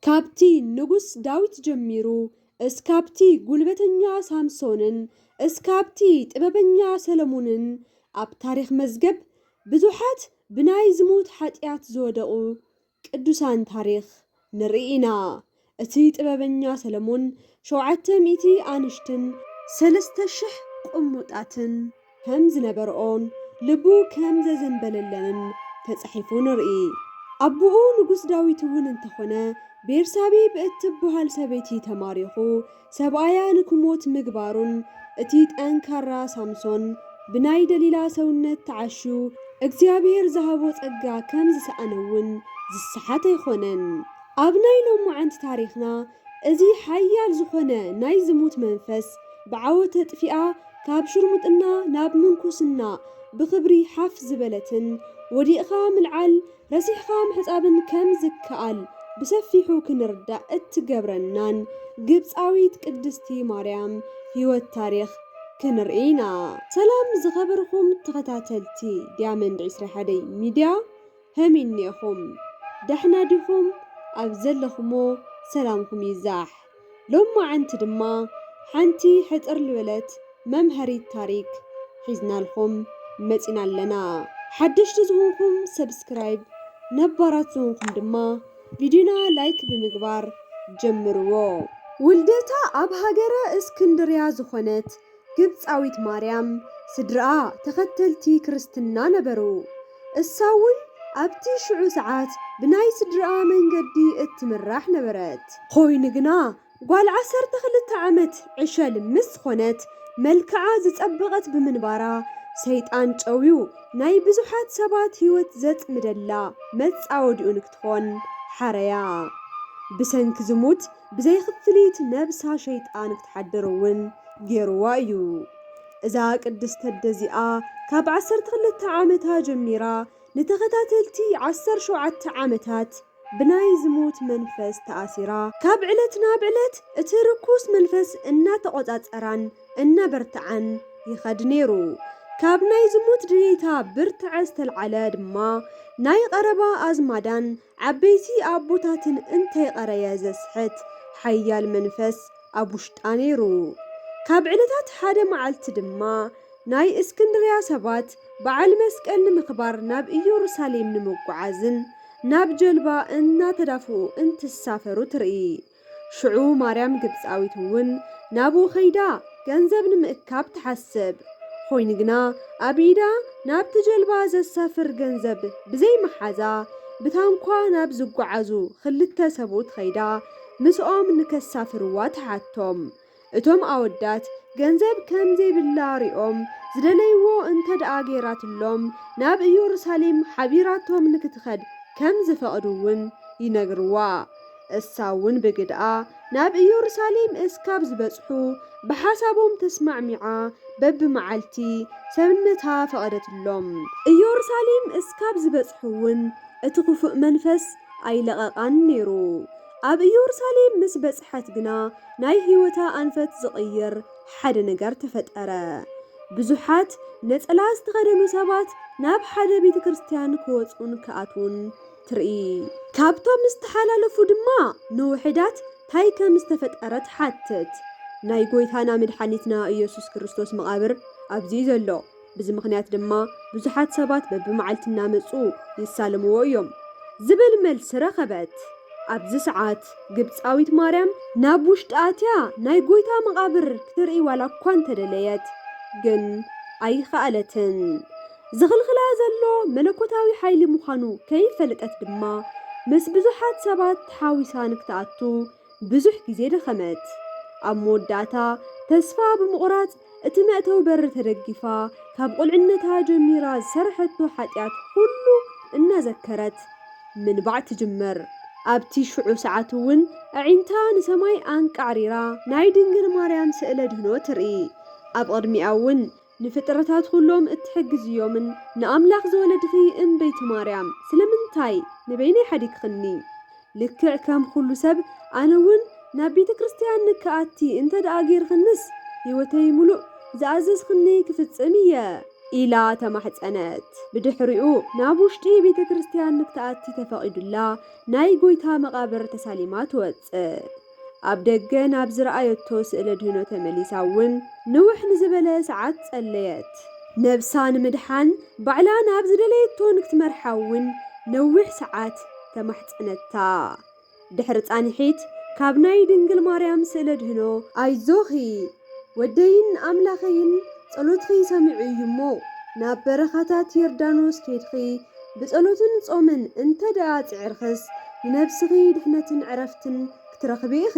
ካብቲ ንጉስ ዳዊት ጀሚሩ እስካብቲ ጉልበተኛ ሳምሶንን እስካብቲ ጥበበኛ ሰለሞንን ኣብ ታሪክ መዝገብ ብዙሓት ብናይ ዝሙት ሓጢያት ዝወደቁ ቅዱሳን ታሪክ ንርኢ ኢና። እቲ ጥበበኛ ሰለሞን 700 ኣንሽትን 3000 ቁሙጣትን ከም ዝነበርኦን ልቡ ከም ዘዘንበለለንን ተጻሒፉ ንርኢ። ኣቦኡ ንጉስ ዳዊት እውን እንተኾነ ቤርሳቤ ብእትበሃል ሰበይቲ ተማሪኹ ሰብኣያ ንክሞት ምግባሩን እቲ ጠንካራ ሳምሶን ብናይ ደሊላ ሰውነት ተዓሽዩ እግዚአብሔር ዝሃቦ ጸጋ ከም ዝሰኣነውን ዝሰሓት ኣይኮነን። ኣብ ናይ ሎሙዓንቲ ታሪኽና እዚ ሓያል ዝኾነ ናይ ዝሙት መንፈስ ብዓወተ ጥፊኣ ካብ ሽርሙጥና ናብ ምንኩስና ብክብሪ ሓፍ ዝበለትን ወዲቕኻ ምልዓል ረሲሕኻ ምሕፃብን ከም ዝከኣል ብሰፊሑ ክንርዳእ እትገብረናን ግብፃዊት ቅድስቲ ማርያም ህይወት ታሪክ ክንርኢና። ሰላም ዝኸበርኩም ተኸታተልቲ ዳይመንድ 21 ሚድያ ከመይኒኢኹም ደሕና ዲኹም? ኣብ ዘለኹሞ ሰላምኩም ይዛሕ። ሎሙዓንቲ ድማ ሓንቲ ሕፅር ልበለት መምሃሪት ታሪክ ሒዝናልኩም መፂና ኣለና። ሓደሽቲ ዝኾንኩም ሰብስክራይብ፣ ነባራት ዝኾንኩም ድማ ቪድዮና ላይክ ብምግባር ጀምርዎ። ውልደታ ኣብ ሃገረ እስክንድርያ ዝኾነት ግብፃዊት ማርያም ስድራኣ ተኸተልቲ ክርስትና ነበሩ። እሳውን ኣብቲ ሽዑ ሰዓት ብናይ ስድራኣ መንገዲ እትምራሕ ነበረት። ኮይኑ ግና ጓል 12 ዓመት ዕሸል ምስ ኮነት መልክዓ ዝጸበቐት ብምንባራ ሰይጣን ጨውዩ ናይ ብዙሓት ሰባት ህይወት ዘጥምደላ መጻወዲኡ ንክትኾን ሓረያ። ብሰንኪ ዝሙት ብዘይክፍሊት ነብሳ ሸይጣን ክትሓድረውን ገይርዋ እዩ። እዛ ቅድስት እዚኣ ካብ 12 ዓመታ ጀሚራ ንተኸታተልቲ 17 ዓመታት ብናይ ዝሙት መንፈስ ተኣሲራ ካብ ዕለት ናብ ዕለት እቲ ርኩስ መንፈስ እናተቆጻጸራን እናበርትዓን ይኸድ ነይሩ። ካብ ናይ ዝሙት ድሌታ ብርትዐ ዝተልዓለ ድማ ናይ ቀረባ ኣዝማዳን ዓበይቲ ኣቦታትን እንተይቀረየ ዘስሕት ሓያል መንፈስ ኣብ ውሽጣ ነይሩ። ካብ ዕለታት ሓደ መዓልቲ ድማ ናይ እስክንድርያ ሰባት በዓል መስቀል ንምኽባር ናብ ኢየሩሳሌም ንምጓዓዝን ናብ ጀልባ እናተዳፍኡ እንትሳፈሩ ትርኢ። ሽዑ ማርያም ግብፃዊት እውን ናብኡ ኸይዳ ገንዘብ ንምእካብ ትሓስብ። ኮይኑ ግና ኣብ ኢዳ ናብቲ ጀልባ ዘሳፍር ገንዘብ ብዘይመሓዛ ብታንኳ ናብ ዝጓዓዙ ክልተ ሰብኡት ኸይዳ ምስኦም ንከሳፍርዋ ተሓቶም። እቶም ኣወዳት ገንዘብ ከም ዘይብላ ሪኦም ዝደለይዎ እንተደኣ ገይራትሎም ናብ ኢየሩሳሌም ሓቢራቶም ንክትኸድ ከም ዝፈቕዱውን ይነግርዋ። እሳውን ብግድኣ ናብ ኢየሩሳሌም እስካብ ዝበጽሑ ብሓሳቦም ተስማዕሚዓ በብመዓልቲ ሰብነታ ፈቐደትሎም። ኢየሩሳሌም እስካብ ዝበጽሑውን እቲ ክፉእ መንፈስ ኣይለቐቓን ነይሩ። ኣብ ኢየሩሳሌም ምስ በጽሐት ግና ናይ ህይወታ ኣንፈት ዝቕይር ሓደ ነገር ተፈጠረ። ብዙሓት ነፀላ ዝተኸደኑ ሰባት ናብ ሓደ ቤተ ክርስቲያን ክወፁን ክኣትውን ትርኢ። ካብቶም ዝተሓላለፉ ድማ ንውሕዳት ታይ ከም ዝተፈጠረት ሓትት። ናይ ጎይታና መድሓኒትና ኢየሱስ ክርስቶስ መቓብር ኣብዚ ዘሎ። ብዚ ምኽንያት ድማ ብዙሓት ሰባት በብመዓልቲ እናመፁ ይሳለምዎ እዮም ዝብል መልሲ ረኸበት። ኣብዚ ሰዓት ግብፃዊት ማርያም ናብ ውሽጢ ኣትያ ናይ ጎይታ መቓብር ክትርኢ ዋላ እኳ እንተደለየት ግን ኣይከኣለትን። ዝኽልኽላ ዘሎ መለኮታዊ ሓይሊ ምዃኑ ከይፈለጠት ድማ ምስ ብዙሓት ሰባት ተሓዊሳ ንክትኣቱ ብዙሕ ግዜ ደኸመት። ኣብ መወዳእታ ተስፋ ብምቑራጽ እቲ መእተዊ በሪ ተደጊፋ ካብ ቁልዕነታ ጀሚራ ዝሰርሐቶ ሓጢኣት ኩሉ እናዘከረት ምንባዕ ትጅመር። ኣብቲ ሽዑ ሰዓት እውን ኣዒንታ ንሰማይ ኣንቃዕሪራ ናይ ድንግል ማርያም ስእለ ድህኖ ትርኢ። ኣብ ቅድሚኣ እውን ንፍጥረታት ኩሎም እትሕግዝዮምን ንኣምላኽ ዝወለድኺ እምበይቲ ማርያም ስለምንታይ ንበይነይ ሓዲግኽኒ? ልክዕ ከም ኩሉ ሰብ ኣነ እውን ናብ ቤተ ክርስቲያን ንክኣቲ እንተ ደኣ ጌርኽንስ ህይወተይ ሙሉእ ዝኣዘዝኽኒ ክፍጽም እየ ኢላ ተማሕፀነት። ብድሕሪኡ ናብ ውሽጢ ቤተ ክርስቲያን ንክትኣቲ ተፈቒዱላ ናይ ጎይታ መቓብር ተሳሊማ ትወፅእ። ኣብ ደገ ናብ ዝረኣየቶ ስእለ ድህኖ ተመሊሳ እውን ንውሕ ንዝበለ ሰዓት ጸለየት። ነብሳ ንምድሓን ባዕላ ናብ ዝደለየቶ ንክትመርሓ እውን ነዊሕ ሰዓት ተማሕፀነታ። ድሕሪ ጻኒሒት ካብ ናይ ድንግል ማርያም ስእለ ድህኖ ኣይዞኺ ወደይን ኣምላኸይን ጸሎትኺ ሰሚዑ እዩ እሞ ናብ በረኻታት ዮርዳኖስ ከይድኺ ብጸሎትን ጾምን እንተ ደኣ ጽዕርኽስ ንነብስኺ ድሕነትን ዕረፍትን ክትረኽቢ ኢኺ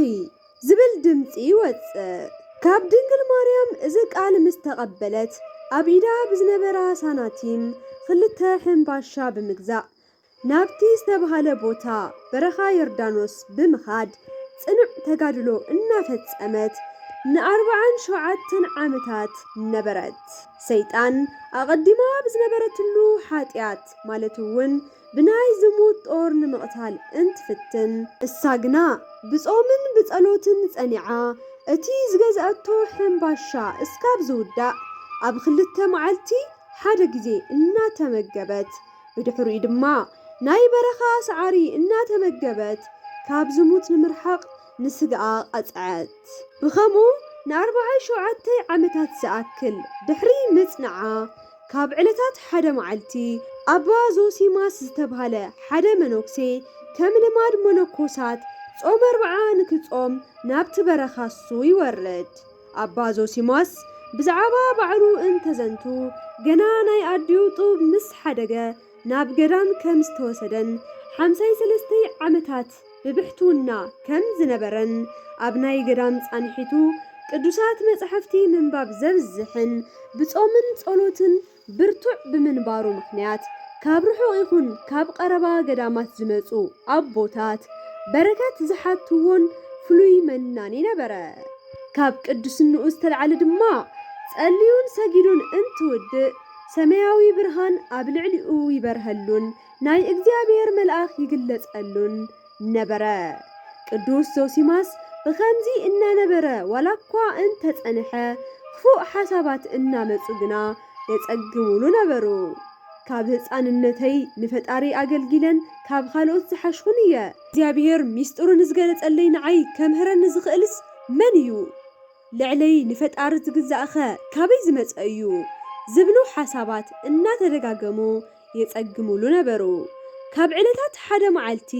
ዝብል ድምፂ ይወፅእ። ካብ ድንግል ማርያም እዚ ቃል ምስ ተቐበለት ኣብ ኢዳ ብዝነበራ ሳናቲም 2 ሕምባሻ ብምግዛእ ናብቲ ዝተባሃለ ቦታ በረኻ ዮርዳኖስ ብምኻድ ጽኑዕ ተጋድሎ እናፈጸመት ን47 ዓመታት ነበረት። ሰይጣን ኣቐዲማ ብዝነበረትሉ ሓጢኣት ማለት እውን ብናይ ዝሙት ጦር ንምቕታል እንትፍትን እሳ ግና ብጾምን ብጸሎትን ጸኒዓ እቲ ዝገዝአቶ ሕምባሻ እስካብ ዝውዳእ ኣብ 2 መዓልቲ ሓደ ግዜ እናተመገበት ብድሕሪኡ ድማ ናይ በረኻ ሰዓሪ እናተመገበት ካብ ዝሙት ንምርሓቕ ንስግኣ ቐፅዐት። ብኸምኡ ን47 ዓመታት ዝኣክል ድሕሪ ምጽንዓ ካብ ዕለታት ሓደ መዓልቲ ኣባ ዞሲማስ ዝተባሃለ ሓደ መነኩሴ ከም ልማድ መነኮሳት ጾም 40 ንክጾም ናብቲ በረኻ እሱ ይወርድ። ኣባ ዞሲማስ ብዛዕባ ባዕሉ እንተዘንቱ ገና ናይ ኣድዩ ጡብ ምስ ሓደገ ናብ ገዳም ከም ዝተወሰደን 53 ዓመታት ብብሕትውና ከም ዝነበረን ኣብ ናይ ገዳም ጻንሒቱ ቅዱሳት መጻሕፍቲ ምንባብ ዘብዝሕን ብጾምን ጸሎትን ብርቱዕ ብምንባሩ ምኽንያት ካብ ርሑቕ ይኹን ካብ ቀረባ ገዳማት ዝመጹ ኣቦታት በረከት ዝሓትዎን ፍሉይ መናኒ ነበረ። ካብ ቅዱስንኡ ዝተልዓለ ድማ ጸልዩን ሰጊዱን እንትውድእ ሰማያዊ ብርሃን ኣብ ልዕሊኡ ይበርሀሉን ናይ እግዚአብሔር መልአክ ይግለጸሉን ነበረ። ቅዱስ ዞሲማስ ብኸምዚ እናነበረ ዋላኳ እንተጸንሐ ክፉእ ሓሳባት እናመጹ ግና የጸግሙሉ ነበሩ። ካብ ህፃንነተይ ንፈጣሪ ኣገልጊለን ካብ ካልኦት ዝሓሽኹን እየ። እግዚአብሔር ሚስጥሩን ዝገለጸለይ ንዓይ ከምህረኒ ዝኽእልስ መን እዩ? ልዕለይ ንፈጣሪ ዝግዛእኸ ካበይ ዝመጸ እዩ? ዝብሉ ሓሳባት እናተደጋገሙ የጸግሙሉ ነበሩ። ካብ ዕለታት ሓደ መዓልቲ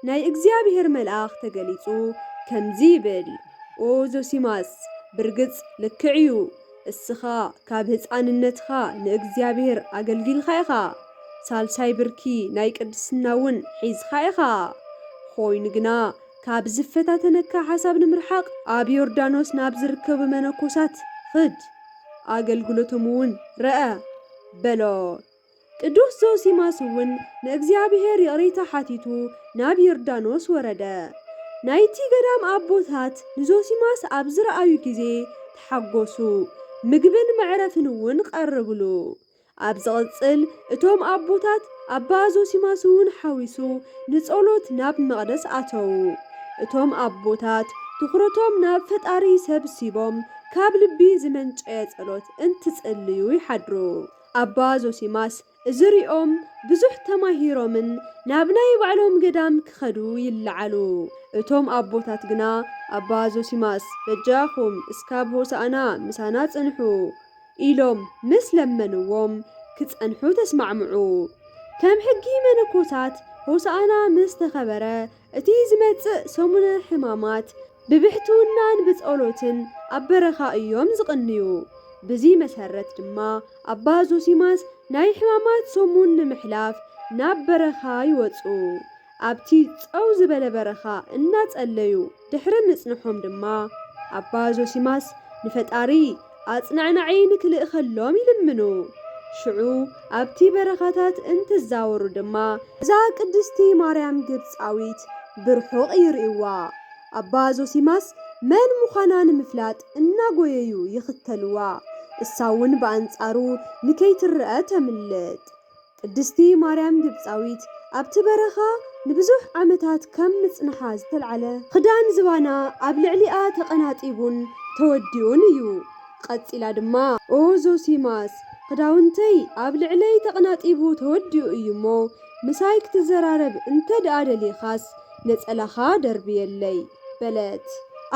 ናይ እግዚአብሔር መልአክ ተገሊጹ ከምዚ ይብል፣ ኦ ዞሲማስ ብርግጽ ልክዕ እዩ። እስኻ ካብ ህፃንነትኻ ንእግዚአብሔር ኣገልጊልኻ ኢኻ። ሳልሳይ ብርኪ ናይ ቅድስና እውን ሒዝኻ ኢኻ። ኮይኑ ግና ካብ ዝፈታተነካ ሓሳብ ንምርሓቕ ኣብ ዮርዳኖስ ናብ ዝርከቡ መነኮሳት ኽድ፣ ኣገልግሎቶም እውን ረአ በሎ። ቅዱስ ዞሲማስ እውን ንእግዚአብሔር ይቕሬታ ሓቲቱ ናብ ዮርዳኖስ ወረደ። ናይቲ ገዳም ኣቦታት ንዞሲማስ ኣብ ዝረኣዩ ጊዜ ተሓጎሱ፣ ምግብን መዕረፍን እውን ቀርብሉ። ኣብ ዝቕጽል እቶም ኣቦታት ኣባ ዞሲማስ እውን ሓዊሱ ንጸሎት ናብ መቕደስ ኣተዉ። እቶም ኣቦታት ትኹረቶም ናብ ፈጣሪ ሰብሲቦም ካብ ልቢ ዝመንጨየ ጸሎት እንትጸልዩ ይሓድሩ። ኣባ ዞሲማስ እዝሪኦም ብዙሕ ተማሂሮምን ናብ ናይ ባዕሎም ገዳም ክኸዱ ይለዓሉ። እቶም ኣቦታት ግና ኣባ ዞሲማስ በጃኹም እስካብ ሆሳዕና ምሳና ጽንሑ ኢሎም ምስ ለመንዎም ክጸንሑ ተስማዕምዑ። ከም ሕጊ መነኮሳት ሆሳዕና ምስ ተኸበረ እቲ ዝመጽእ ሰሙነ ሕማማት ብብሕትውናን ብጸሎትን ኣብ በረኻ እዮም ዝቕንዩ። በዚ መሰረት ድማ ኣባ ዞሲማስ ናይ ሕማማት ሰሙን ንምሕላፍ ናብ በረኻ ይወፁ። ኣብቲ ፀው ዝበለ በረኻ እናጸለዩ ድሕሪ ምጽንሖም ድማ ኣባ ዞሲማስ ንፈጣሪ ኣጽናዕናዒ ንክልእ ኸሎም ይልምኑ። ሽዑ ኣብቲ በረኻታት እንትዛወሩ ድማ እዛ ቅድስቲ ማርያም ግብፃዊት ብርሑቕ ይርእዋ። ኣባ ዞሲማስ መን ምዃና ንምፍላጥ እናጎየዩ ይኽተልዋ። እሳውን በኣንጻሩ ንከይትርአ ተምልጥ። ቅድስቲ ማርያም ግብፃዊት ኣብቲ በረኻ ንብዙሕ ዓመታት ከም ምጽንሓ ዝተልዓለ ክዳን ዝባና ኣብ ልዕሊኣ ተቐናጢቡን ተወዲኡን እዩ። ቀፂላ ድማ ኦ ዞሲማስ ክዳውንተይ ኣብ ልዕለይ ተቐናጢቡ ተወዲኡ እዩሞ ምሳይ ክትዘራረብ እንተደኣ ደሊኻስ ነፀላኻ ደርብየለይ በለት።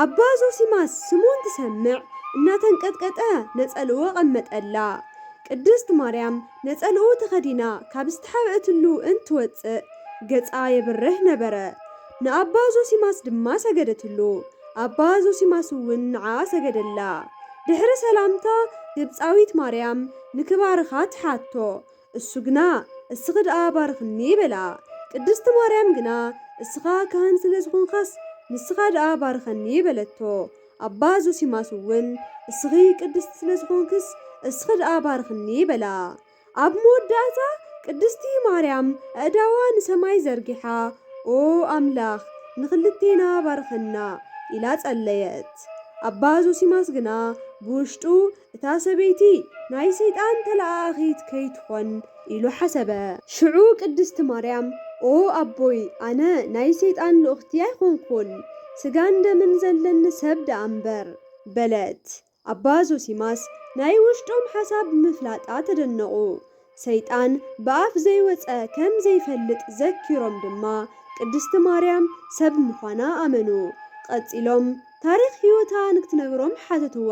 ኣባ ዞሲማስ ስሙን ትሰምዕ እናተንቀጥቀጠ ነፀልኡ ቀመጠላ። ቅድስት ማርያም ነፀልኡ ተኸዲና ካብ ዝተሓብአትሉ እንትወፅእ ገፃ የብርህ ነበረ። ንኣባ ዞሲማስ ድማ ሰገደትሉ። ኣባ ዞሲማስ እውን ንዓ ሰገደላ። ድሕሪ ሰላምታ ግብፃዊት ማርያም ንክባርኻ ትሓቶ። እሱ ግና እስኺ ደኣ ባርኽኒ በላ። ቅድስቲ ማርያም ግና እስኻ ካህን ስለ ዝኾንካስ ንስኻ ደኣ ባርኸኒ በለቶ። ኣባ ዞሲማስ እውን እስኺ ቅድስቲ ስለ ዝኾንክስ እስኺ ደኣ ባርኽኒ በላ። ኣብ መወዳእታ ቅድስቲ ማርያም ኣእዳዋ ንሰማይ ዘርጊሓ ኦ ኣምላኽ ንኽልቴና ባርኸና ኢላ ጸለየት። ኣባ ዞሲማስ ግና ብውሽጡ እታ ሰበይቲ ናይ ሰይጣን ተለኣኺት ከይትኾን ኢሉ ሓሰበ። ሽዑ ቅድስቲ ማርያም ኦ ኣቦይ ኣነ ናይ ሰይጣን ልእኽቲ ኣይኮንኩን ስጋን ደምን ዘለኒ ሰብ ደኣ እምበር በለት። ኣባ ዞሲማስ ናይ ውሽጦም ሓሳብ ምፍላጣ ተደነቑ። ሰይጣን ብኣፍ ዘይወፀ ከም ዘይፈልጥ ዘኪሮም ድማ ቅድስቲ ማርያም ሰብ ምዃና ኣመኑ። ቀፂሎም ታሪክ ህይወታ ንክትነግሮም ሓተትዋ።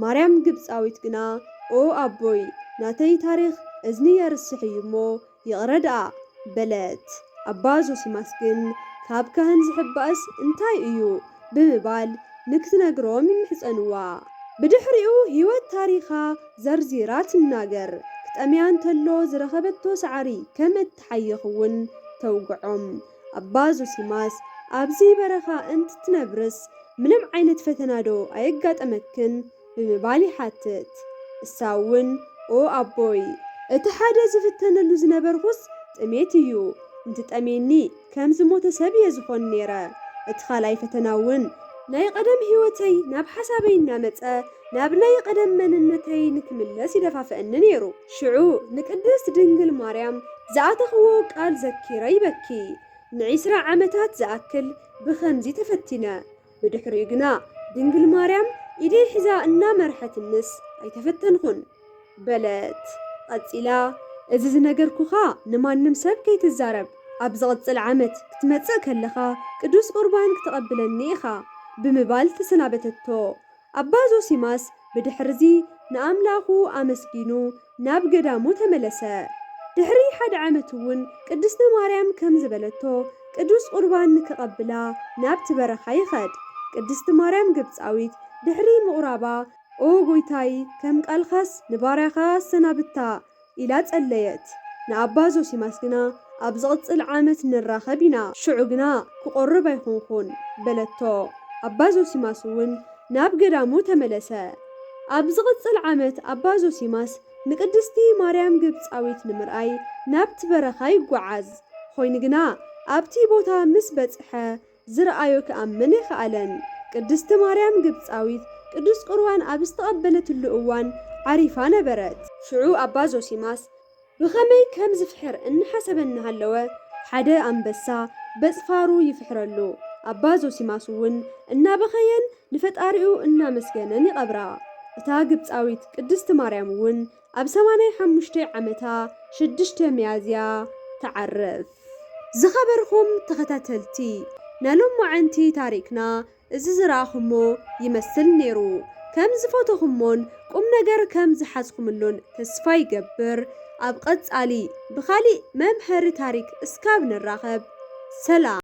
ማርያም ግብፃዊት ግና ኦ ኣቦይ ናተይ ታሪክ እዝኒ የርስሕ እዩሞ ይቕረ ደኣ በለት። ኣባ ዞሲማስ ግን ካብ ካህን ዝሕባእስ እንታይ እዩ ብምባል ንክትነግሮም ይምሕፀንዋ። ብድሕሪኡ ህይወት ታሪኻ ዘርዚራ ትናገር። ክጠምያ እንተሎ ዝረኸበቶ ሳዕሪ ከም እትሓይኽ እውን ተውግዖም። ኣባ ዞሲማስ ኣብዚ በረኻ እንትትነብርስ ምንም ዓይነት ፈተና ዶ ኣየጋጠመክን ብምባል ይሓትት። እሳ እውን ኦ ኣቦይ እቲ ሓደ ዝፍተነሉ ዝነበርኩስ ጥሜት እዩ። እንትጠሜኒ ከም ዝሞተ ሰብ እየ ዝኾን ነይረ። እቲ ካልኣይ ፈተና እውን ናይ ቀደም ህይወተይ ናብ ሓሳበይ እናመፀ ናብ ናይ ቀደም መንነተይ ንክምለስ ይደፋፍአኒ ነይሩ። ሽዑ ንቅድስት ድንግል ማርያም ዝኣተኽዎ ቃል ዘኪረ ይበኪ። ን20 ዓመታት ዝኣክል ብኸምዚ ተፈቲነ። ብድሕሪኡ ግና ድንግል ማርያም ኢደይ ሒዛ እናመርሐትንስ ኣይተፈተንኹን በለት። ቀፂላ እዚ ዝነገርኩኻ ንማንም ሰብ ከይትዛረብ ኣብ ዝቕፅል ዓመት ክትመፅእ ከለኻ ቅዱስ ቁርባን ክትቐብለኒ ኢኻ ብምባል ተሰናበተቶ። ኣባ ዞሲማስ ብድሕርዚ ንኣምላኹ ኣመስጊኑ ናብ ገዳሙ ተመለሰ። ድሕሪ 1 ዓመት እውን ቅድስቲ ማርያም ከም ዝበለቶ ቅዱስ ቁርባን ንክቐብላ ናብቲ በረኻ ይኸድ። ቅድስቲ ማርያም ግብፃዊት ድሕሪ ምቑራባ ኦ ጎይታይ ከም ቃልኻስ ንባርያኻ ኣሰናብታ ኢላ ጸለየት። ንኣባ ዞሲማስ ግና ኣብ ዝቕፅል ዓመት ንራኸብ ኢና ሽዑ ግና ክቆርብ ኣይኮንኩን በለቶ። ኣባ ዞሲማስ እውን ናብ ገዳሙ ተመለሰ። ኣብ ዝቕፅል ዓመት ኣባ ዞሲማስ ንቅድስቲ ማርያም ግብፃዊት ንምርኣይ ናብቲ በረኻ ይጓዓዝ ኮይኑ ግና ኣብቲ ቦታ ምስ በጽሐ ዝረኣዮ ክኣምን ይኸኣለን። ቅድስቲ ማርያም ግብፃዊት ቅዱስ ቁርባን ኣብ ዝተቐበለትሉ እዋን ዓሪፋ ነበረት። ሽዑ ኣባ ዞሲማስ ብኸመይ ከም ዝፍሕር እንሓሰበ እናሃለወ ሓደ ኣንበሳ በጽፋሩ ይፍሕረሉ። ኣባ ዞሲማስ እውን እናበኸየን ንፈጣሪኡ እናመስገነን ይቐብራ። እታ ግብፃዊት ቅድስቲ ማርያም እውን ኣብ 85 ዓመታ 6 ሚያዝያ ተዓርፍ። ዝኸበርኩም ተኸታተልቲ ናሎማዓንቲ ታሪክና እዚ ዝረኣኹሞ ይመስል ነይሩ። ከም ዝፈተኹሞን ቁም ነገር ከም ዝሓዝኩምሉን ተስፋ ይገብር። ኣብ ቀጻሊ ብኻሊእ መምሃሪ ታሪክ እስካብ ንራኸብ ሰላም።